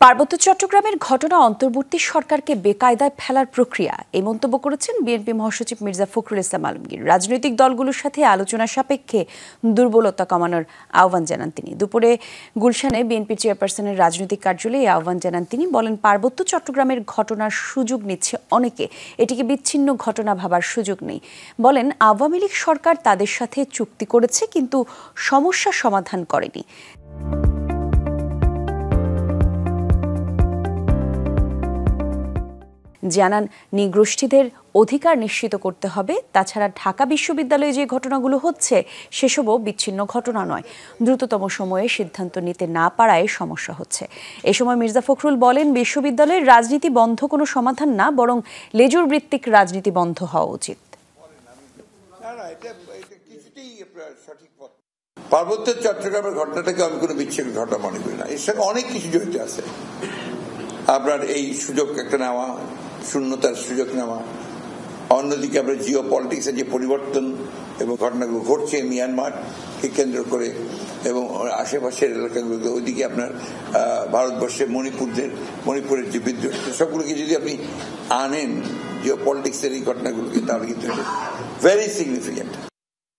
পার্বত্য চট্টগ্রামের ঘটনা অন্তর্বর্তী সরকারকে বেকায়দায় ফেলার প্রক্রিয়া, এই মন্তব্য করেছেন বিএনপি মহাসচিব মির্জা ফখরুল ইসলাম আলমগীর। রাজনৈতিক দলগুলোর সাথে আলোচনা সাপেক্ষে দুর্বলতা কমানোর আহ্বান জানান তিনি। দুপুরে গুলশানে বিএনপি চেয়ারপারসনের রাজনৈতিক কার্যালয়ে এই আহ্বান জানান তিনি। বলেন, পার্বত্য চট্টগ্রামের ঘটনার সুযোগ নিচ্ছে অনেকে, এটিকে বিচ্ছিন্ন ঘটনা ভাবার সুযোগ নেই। বলেন, আওয়ামী লীগ সরকার তাদের সাথে চুক্তি করেছে কিন্তু সমস্যা সমাধান করেনি। জানান, নৃগোষ্ঠীদের অধিকার নিশ্চিত করতে হবে। তাছাড়া ঢাকা বিশ্ববিদ্যালয়ে যে ঘটনাগুলো হচ্ছে সেসবও বিচ্ছিন্ন ঘটনা নয়, দ্রুততম সময়ে সিদ্ধান্ত নিতে না পারায় সমস্যা হচ্ছে। এ সময় মির্জা ফখরুল বলেন, বিশ্ববিদ্যালয়ের রাজনীতি বন্ধ কোনো সমাধান না, বরং লেজুর ভিত্তিক রাজনীতি বন্ধ হওয়া উচিত। পার্বত্য চট্টগ্রামের ঘটনাটাকে আমি কোনো বিচ্ছিন্ন ঘটনা মনে করি না, এর সঙ্গে অনেক কিছু জড়িত আছে। আপনার এই সুযোগ একটা নেওয়া, শূন্যতার সুযোগ নেওয়া, অন্যদিকে আপনার জিও পলিটিক্সের যে পরিবর্তন এবং ঘটনাগুলো ঘটছে মিয়ানমারকে কেন্দ্র করে এবং আশেপাশের এলাকাগুলোকে, ওইদিকে আপনার ভারতবর্ষের মণিপুরের যে বিদ্রোহ, সবগুলোকে যদি আপনি আনেন জিও পলিটিক্সের এই ঘটনাগুলোকে, তাহলে কিন্তু ভেরি সিগনিফিকেন্ট।